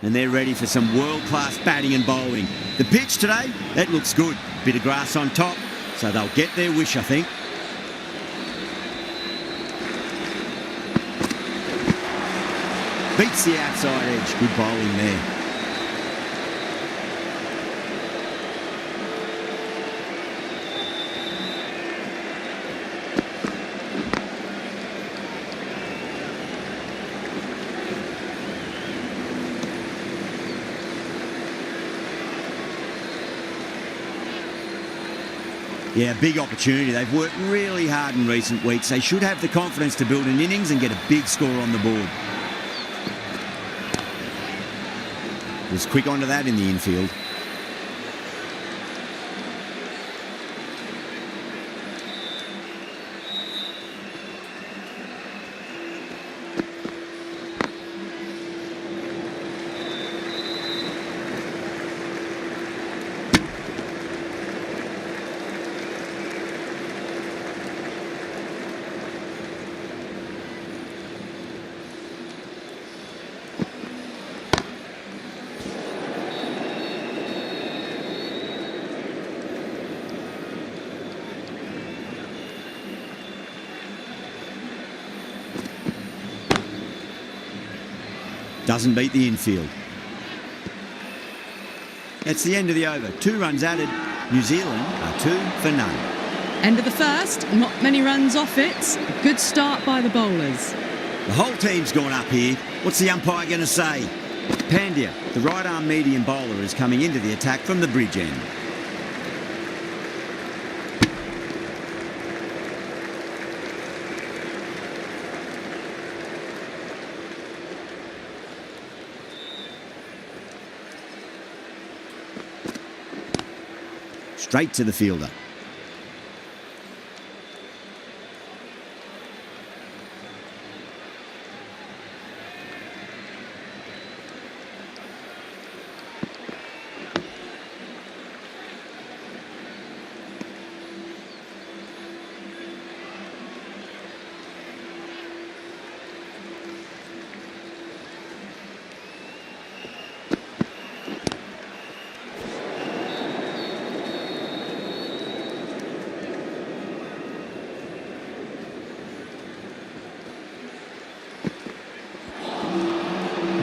and they're ready for some world-class batting and bowling. The pitch today, that looks good. Bit of grass on top, so they'll get their wish, I think. Beats the outside edge. Good bowling there. Yeah, big opportunity. They've worked really hard in recent weeks. They should have the confidence to build an innings and get a big score on the board. Was quick onto that in the infield. Doesn't beat the infield. That's the end of the over. 2 runs added. New Zealand are 2 for none. End of the first. Not many runs off it. A good start by the bowlers. The whole team's gone up here. What's the umpire going to say? Pandya, the right-arm medium bowler, is coming into the attack from the bridge end. Straight to the fielder.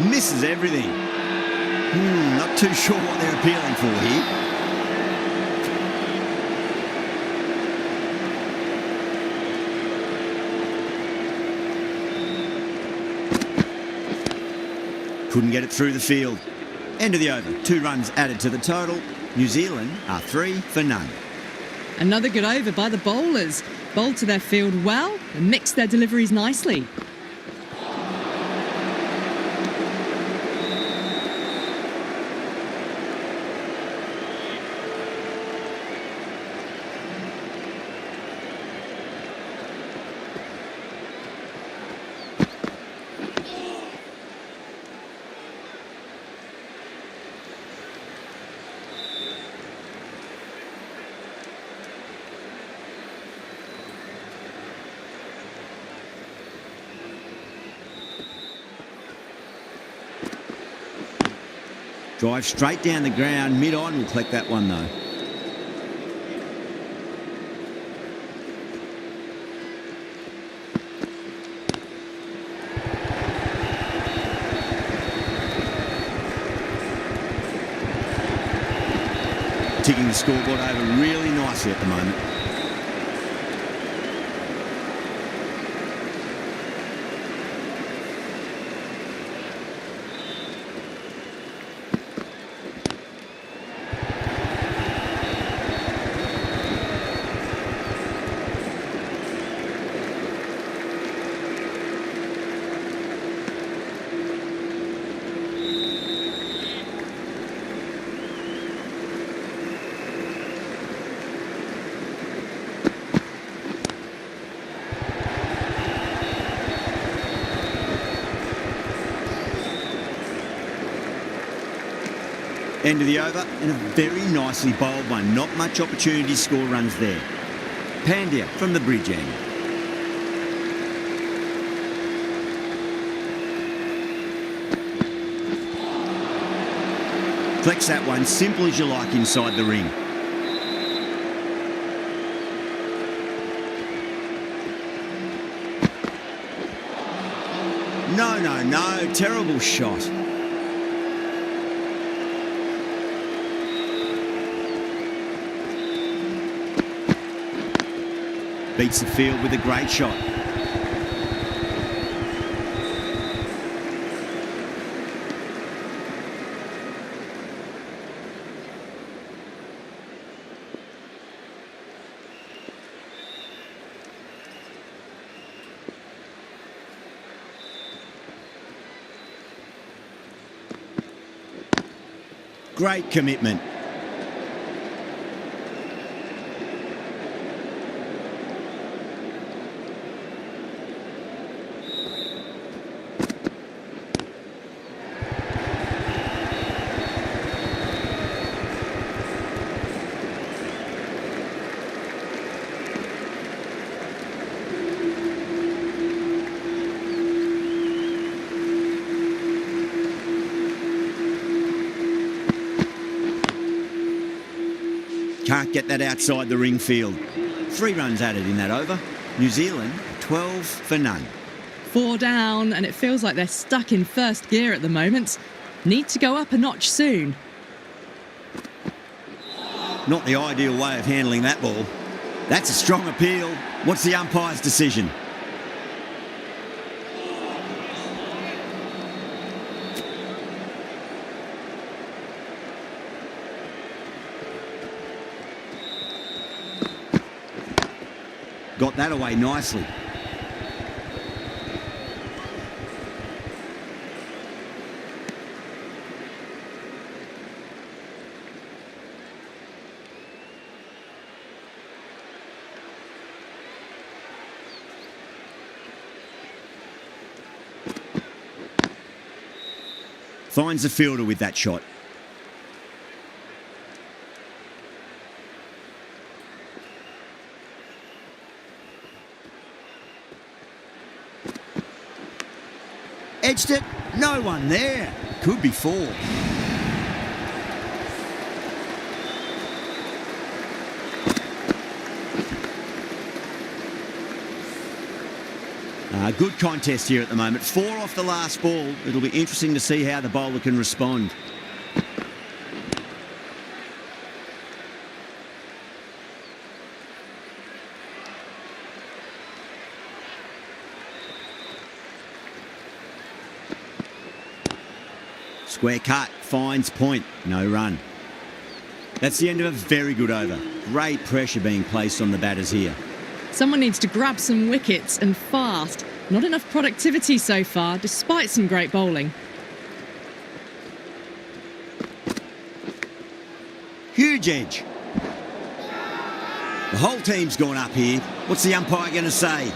Misses everything. Not too sure what they're appealing for here. Couldn't get it through the field. End of the over. 2 runs added to the total. New Zealand are 3 for none. Another good over by the bowlers. Bowled to their field well and mixed their deliveries nicely. Drive straight down the ground, mid-on. We'll collect that one though. Ticking the scoreboard over really nicely at the moment. End of the over, and a very nicely bowled one. Not much opportunity to score runs there. Pandya from the bridge end. Flex that one simple as you like inside the ring. No, terrible shot. Beats the field with a great shot. Great commitment. Can't get that outside the ring field. 3 runs added in that over. New Zealand, 12 for none. 4 down, and it feels like they're stuck in first gear at the moment. Need to go up a notch soon. Not the ideal way of handling that ball. That's a strong appeal. What's the umpire's decision? Got that away nicely. Finds the fielder with that shot. Edged it, no one there. Could be 4. Good contest here at the moment. 4 off the last ball. It'll be interesting to see how the bowler can respond. Square cut, finds point, no run. That's the end of a very good over. Great pressure being placed on the batters here. Someone needs to grab some wickets and fast. Not enough productivity so far, despite some great bowling. Huge edge. The whole team's gone up here. What's the umpire going to say?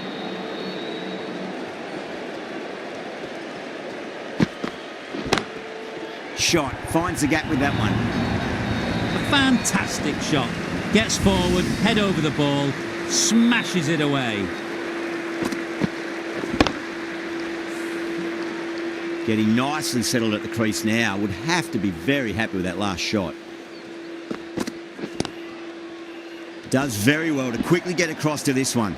Shot, finds the gap with that one. A fantastic shot. Gets forward, head over the ball, smashes it away. Getting nice and settled at the crease now. Would have to be very happy with that last shot. Does very well to quickly get across to this one.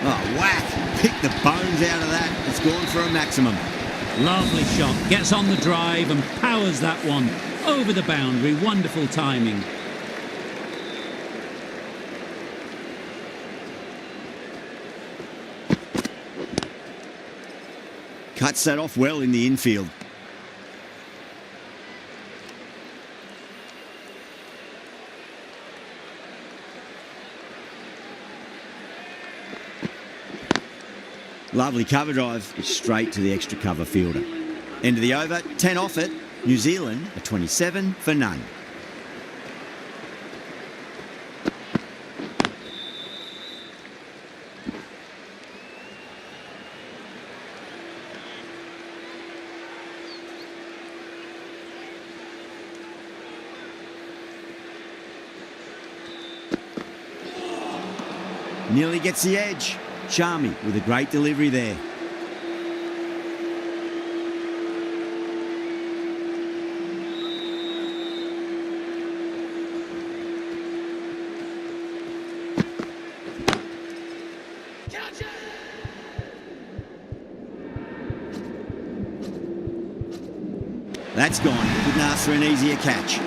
Oh, whack. Pick the bones out of that. It's gone for a maximum. Lovely shot. Gets on the drive and powers that one over the boundary. Wonderful timing. Cuts that off well in the infield. Lovely cover drive, straight to the extra cover fielder. End of the over, 10 off it. New Zealand are 27 for none. Nearly gets the edge. Charmy with a great delivery there. That's gone. Couldn't ask for an easier catch.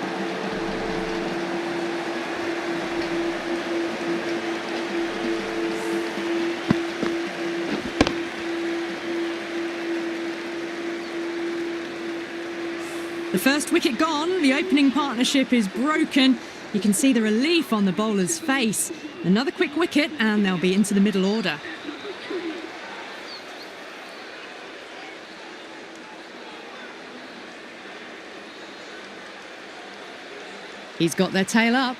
The first wicket gone, the opening partnership is broken. You can see the relief on the bowler's face. Another quick wicket and they'll be into the middle order. He's got their tail up.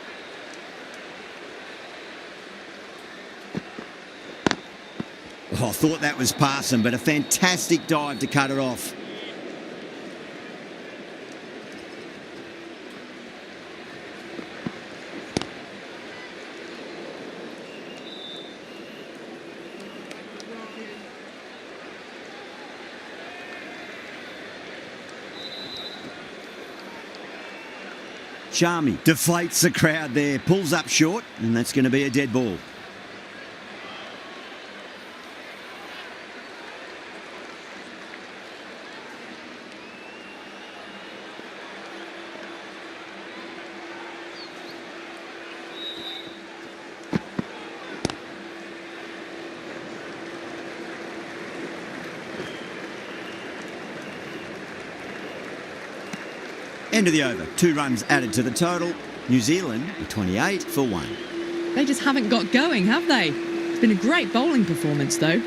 Oh, I thought that was passing, but a fantastic dive to cut it off. Charmy deflates the crowd there, pulls up short, and that's going to be a dead ball. End of the over. 2 runs added to the total. New Zealand are 28 for 1. They just haven't got going, have they? It's been a great bowling performance, though.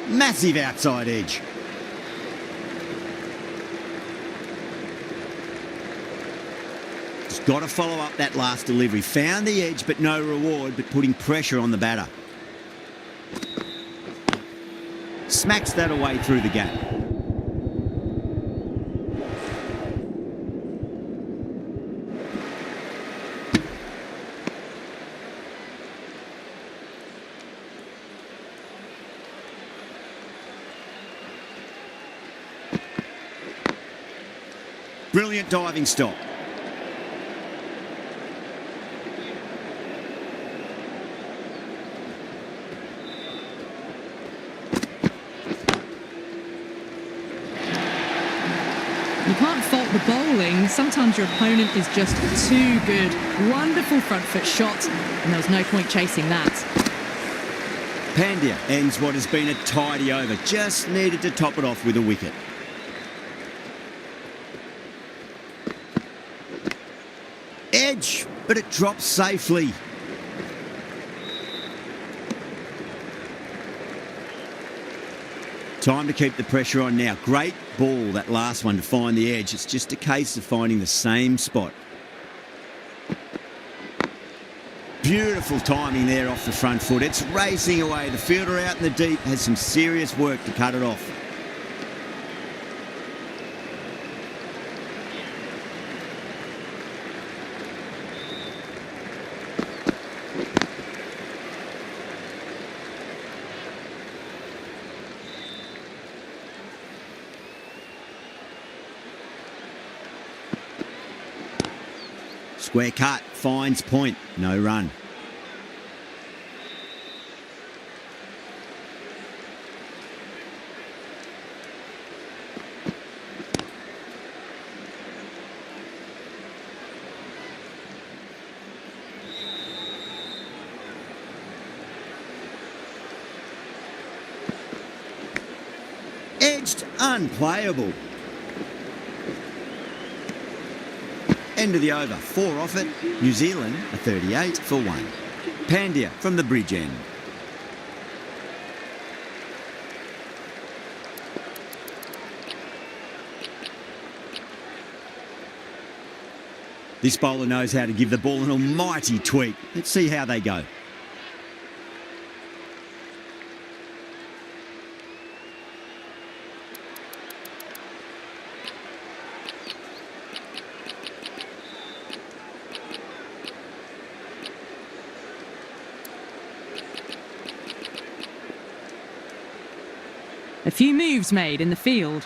Massive outside edge. Just got to follow up that last delivery. Found the edge, but no reward, but putting pressure on the batter. Smacks that away through the gap. Brilliant diving stop. You can't fault the bowling. Sometimes your opponent is just too good. Wonderful front foot shot, and there was no point chasing that. Pandya ends what has been a tidy over. Just needed to top it off with a wicket. Edge, but it drops safely. Time to keep the pressure on now. Great ball, that last one, to find the edge. It's just a case of finding the same spot. Beautiful timing there off the front foot. It's racing away. The fielder out in the deep has some serious work to cut it off. Square cut, finds point, no run. Edged, unplayable. End of the over, 4 off it. New Zealand a 38 for 1. Pandya from the bridge end. This bowler knows how to give the ball an almighty tweak. Let's see how they go. A few moves made in the field.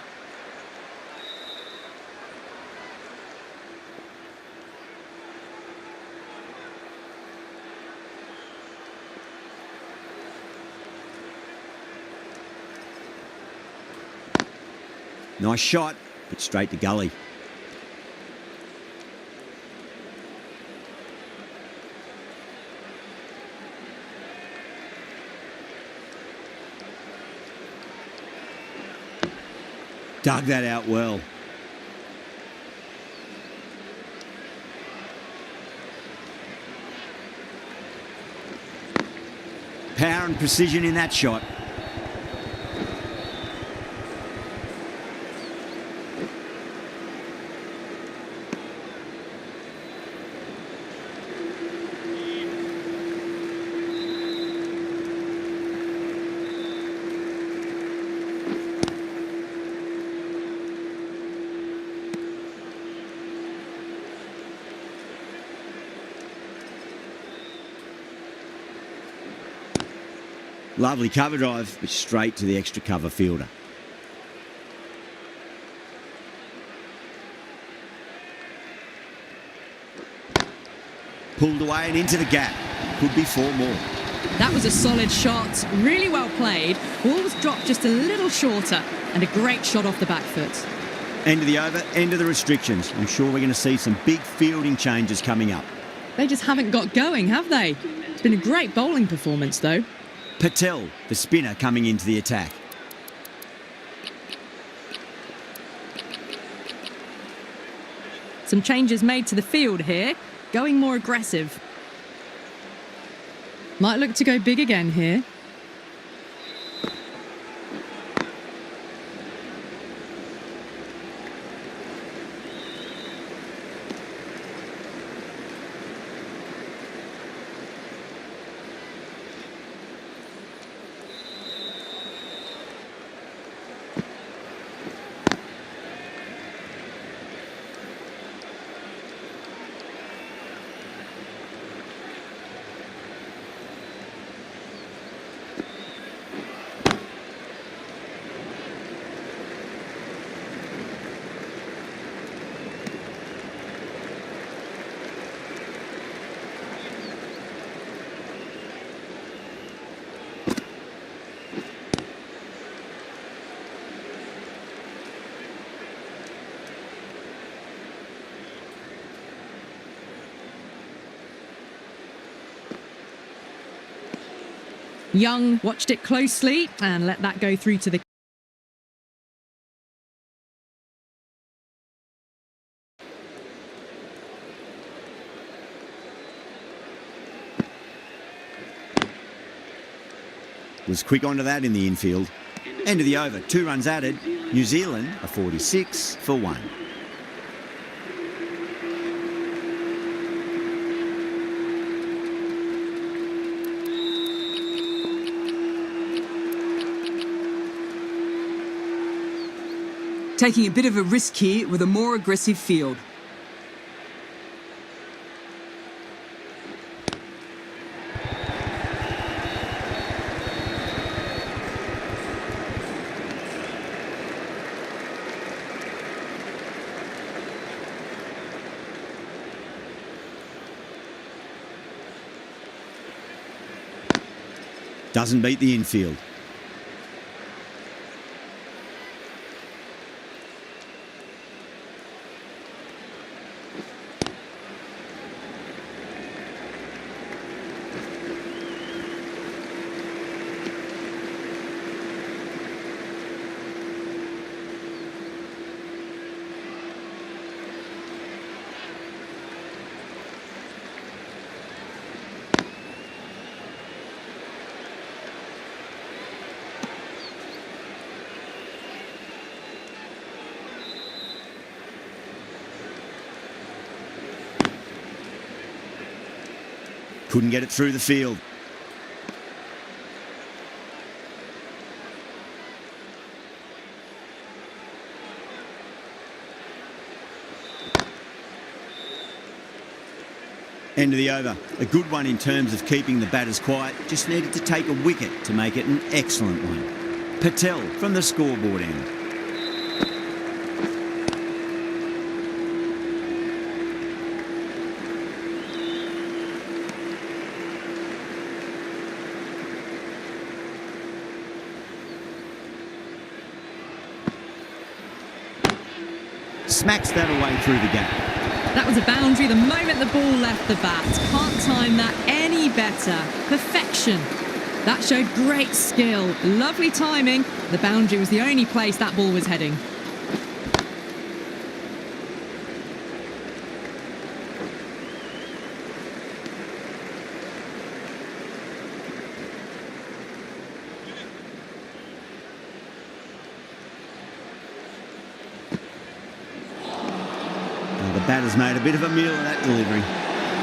Nice shot, but straight to gully. Dug that out well. Power and precision in that shot. Lovely cover drive, but straight to the extra cover fielder. Pulled away and into the gap. Could be 4 more. That was a solid shot, really well played. Ball was dropped just a little shorter, and a great shot off the back foot. End of the over, end of the restrictions. I'm sure we're going to see some big fielding changes coming up. They just haven't got going, have they? It's been a great bowling performance, though. Patel, the spinner, coming into the attack. Some changes made to the field here, going more aggressive. Might look to go big again here. Young watched it closely and let that go through to the... Was quick onto that in the infield. End of the over, 2 runs added. New Zealand a 46 for 1. Taking a bit of a risk here with a more aggressive field. Doesn't beat the infield. couldn't get it through the field. End of the over. A good one in terms of keeping the batters quiet. Just needed to take a wicket to make it an excellent one. Patel from the scoreboard end. Smacks that away through the gap. That was a boundary the moment the ball left the bat. Can't time that any better. Perfection. That showed great skill. Lovely timing. The boundary was the only place that ball was heading. The batter's made a bit of a meal of that delivery.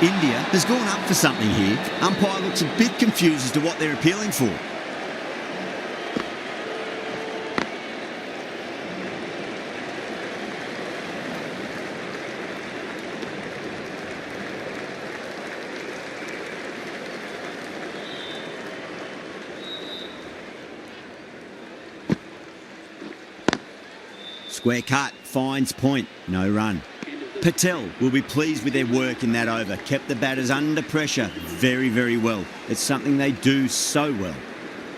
India has gone up for something here. Umpire looks a bit confused as to what they're appealing for. Square cut, finds point, no run. Patel will be pleased with their work in that over. Kept the batters under pressure very, very well. It's something they do so well.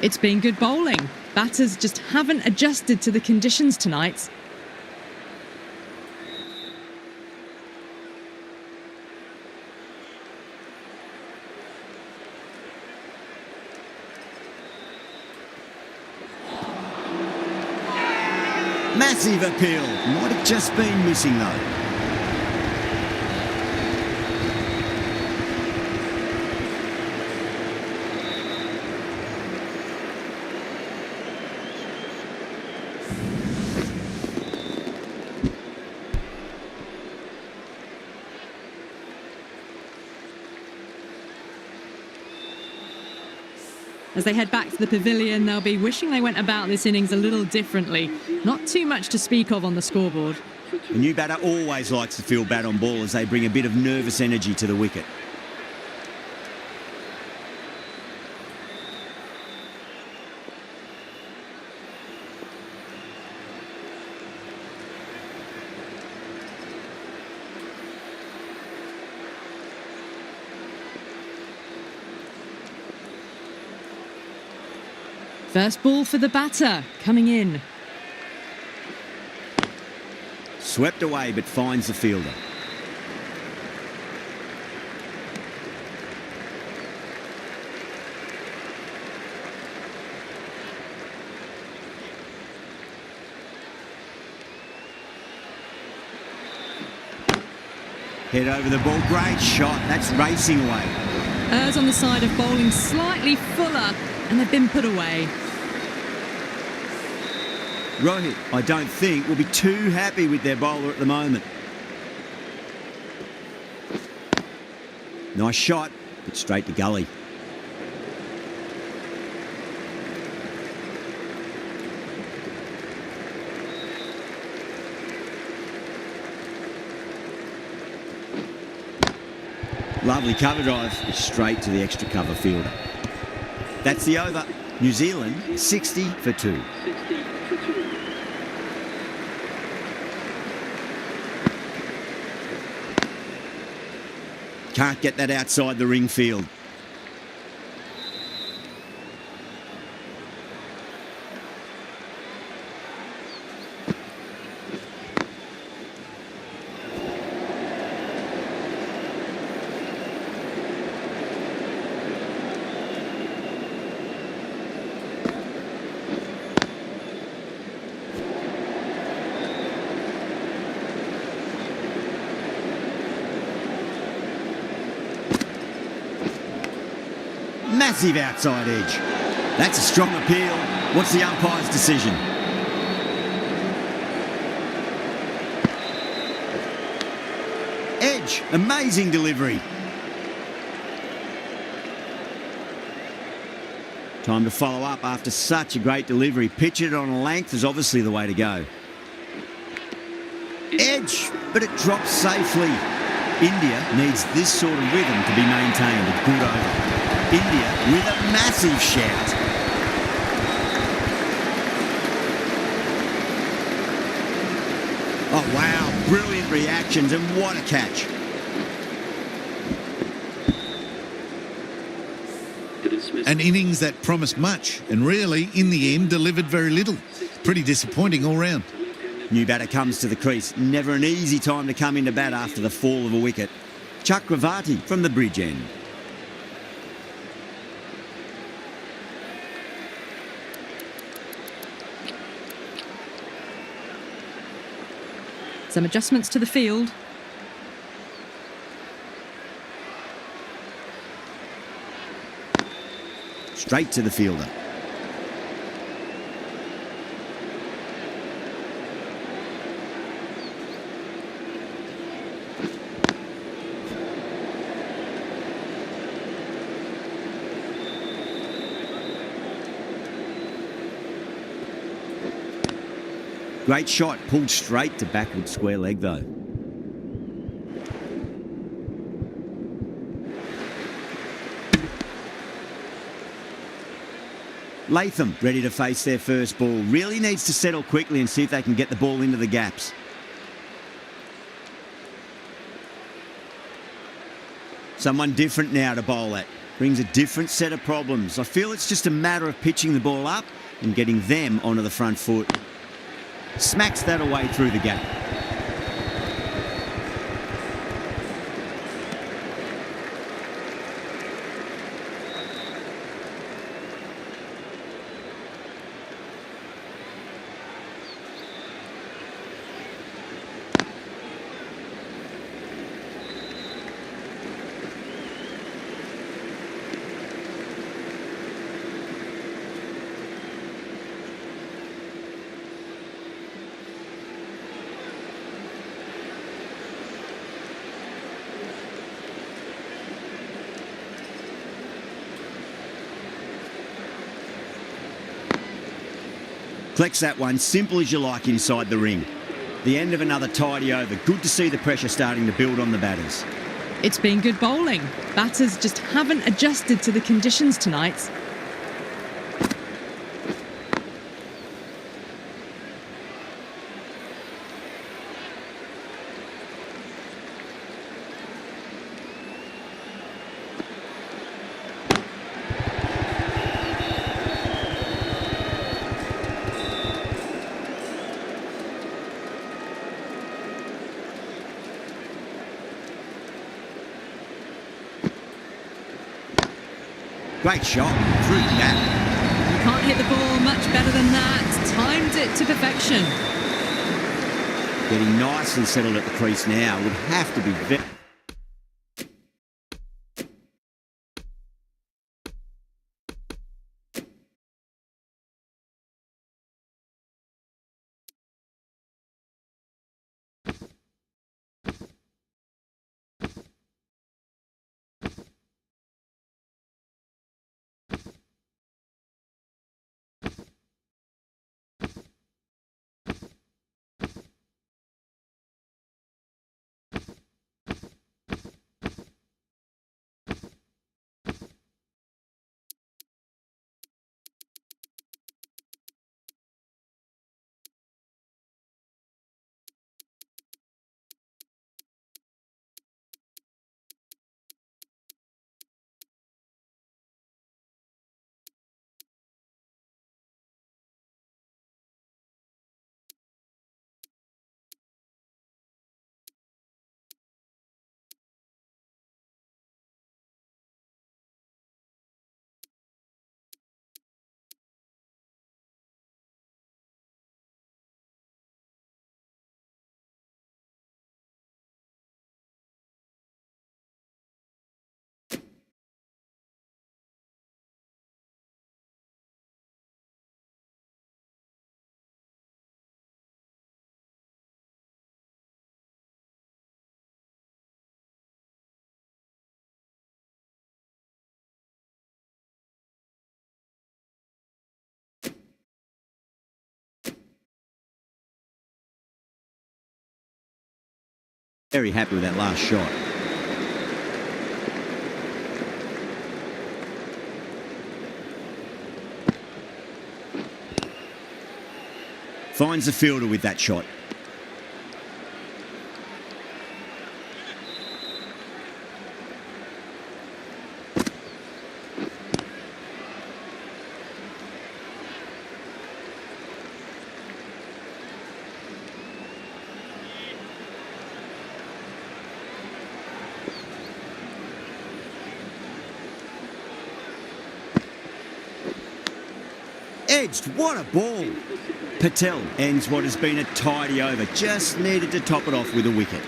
It's been good bowling. Batters just haven't adjusted to the conditions tonight. Massive appeal. Might have just been missing though. As they head back to the pavilion, they'll be wishing they went about this innings a little differently. Not too much to speak of on the scoreboard. The new batter always likes to feel bat on ball as they bring a bit of nervous energy to the wicket. First ball for the batter, coming in. Swept away but finds the fielder. Head over the ball, great shot, that's racing away. Errs on the side of bowling slightly fuller, and they've been put away. Rohit, I don't think, will be too happy with their bowler at the moment. Nice shot, but straight to gully. Lovely cover drive, straight to the extra cover fielder. That's the over. New Zealand 60 for 2. Can't get that outside the ring field. Massive outside edge. That's a strong appeal. What's the umpire's decision? Edge, amazing delivery. Time to follow up after such a great delivery. Pitch it on a length is obviously the way to go. Edge, but it drops safely. India needs this sort of rhythm to be maintained. A good over. India with a massive shout. Oh, wow. Brilliant reactions and what a catch. An innings that promised much and really, in the end, delivered very little. Pretty disappointing all round. New batter comes to the crease. Never an easy time to come into bat after the fall of a wicket. Chakravarti from the bridge end. Some adjustments to the field. Straight to the fielder. Great shot, pulled straight to backward square leg though. Latham ready to face their first ball. Really needs to settle quickly and see if they can get the ball into the gaps. Someone different now to bowl at. Brings a different set of problems. I feel it's just a matter of pitching the ball up and getting them onto the front foot. Smacks that away through the gap. Collects that one, simple as you like inside the ring. The end of another tidy over. Good to see the pressure starting to build on the batters. It's been good bowling. Batters just haven't adjusted to the conditions tonight. Great shot through the gap. You can't hit the ball much better than that. Timed it to perfection. Getting nicely settled at the crease now. Would have to be very... Very happy with that last shot. Finds the fielder with that shot. Edged, what a ball. Patel ends what has been a tidy over. Just needed to top it off with a wicket.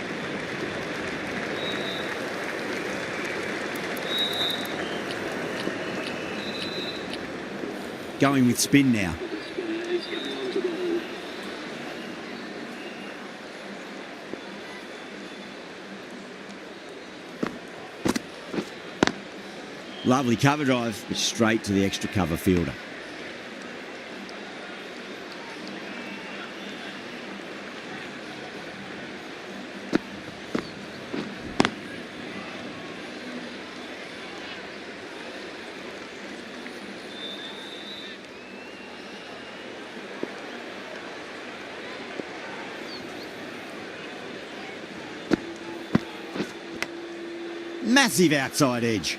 Going with spin now. Lovely cover drive, straight to the extra cover fielder. Massive outside edge.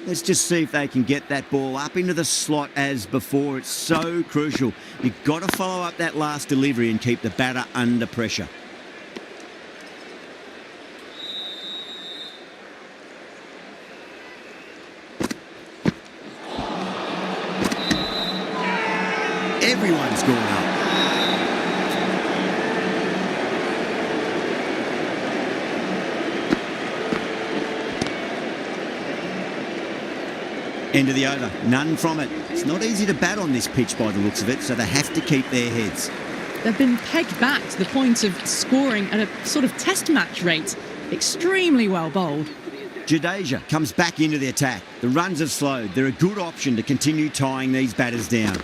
Let's just see if they can get that ball up into the slot as before. It's so crucial. You've got to follow up that last delivery and keep the batter under pressure. Everyone's gone up. End of the over, none from it. It's not easy to bat on this pitch by the looks of it, so they have to keep their heads. They've been pegged back to the point of scoring at a sort of test match rate. Extremely well bowled. Jadeja comes back into the attack. The runs have slowed. They're a good option to continue tying these batters down.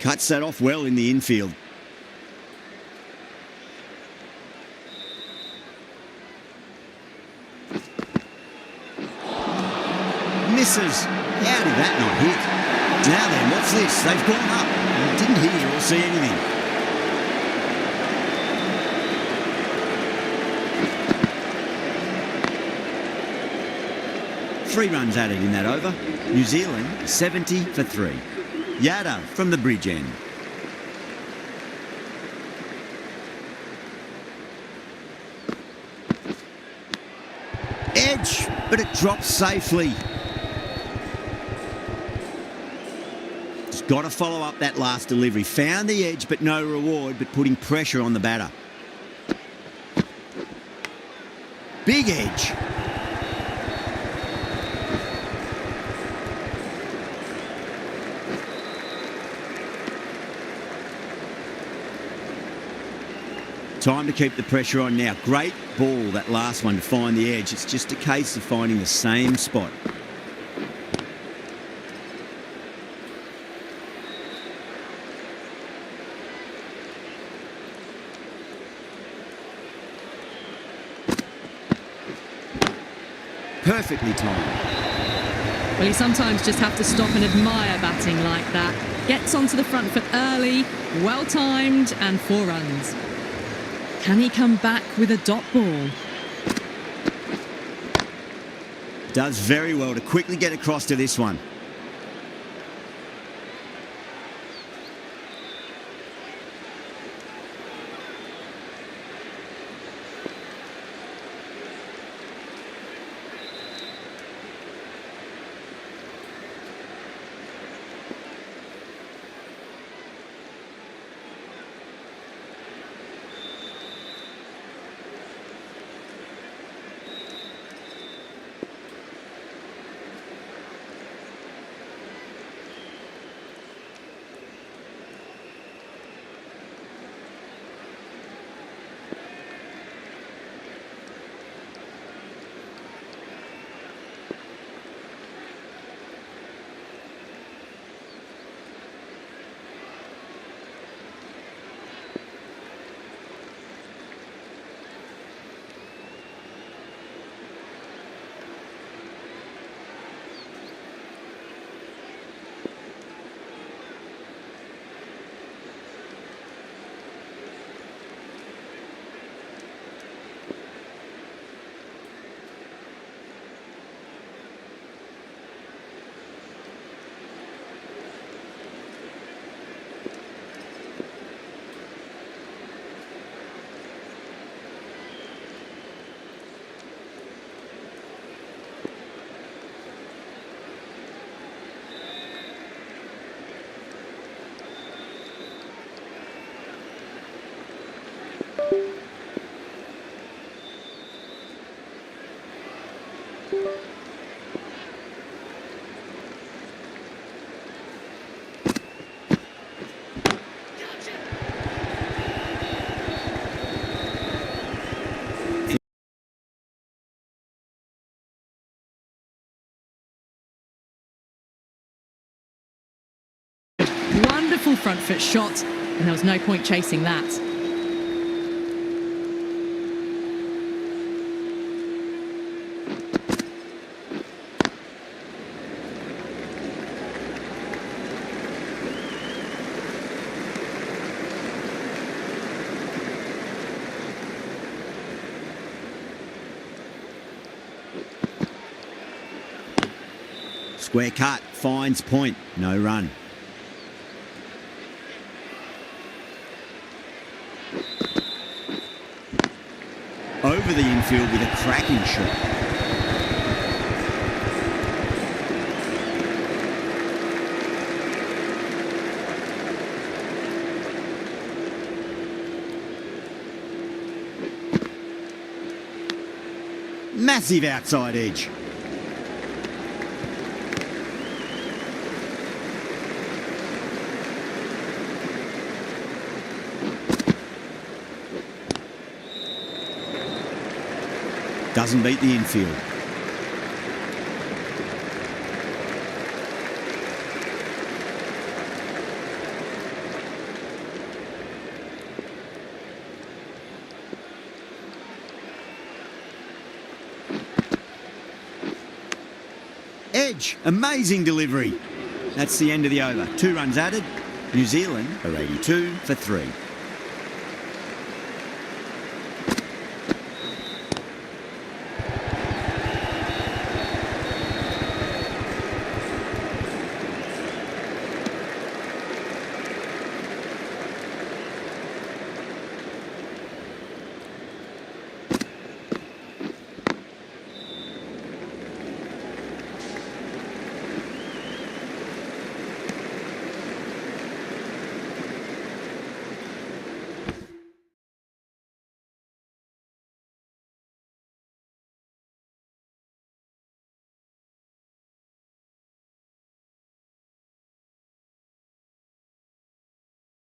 Cuts that off well in the infield. Misses. How did that not hit? Now then, what's this? They've gone up. Didn't hear or see anything. 3 runs added in that over. New Zealand 70 for 3. Yada from the bridge end. Edge, but it drops safely. Just got to follow up that last delivery. Found the edge, but no reward, but putting pressure on the batter. Big edge. Time to keep the pressure on now. Great ball, that last one, to find the edge. It's just a case of finding the same spot. Perfectly timed. Well, you sometimes just have to stop and admire batting like that. Gets onto the front foot early, well timed, and 4 runs. Can he come back with a dot ball? Does very well to quickly get across to this one. Wonderful front foot shot, and there was no point chasing that. Square cut, finds point, no run. Over the infield with a cracking shot. Massive outside edge. Doesn't beat the infield. Edge, amazing delivery. That's the end of the over. 2 runs added. New Zealand are 82 for 3.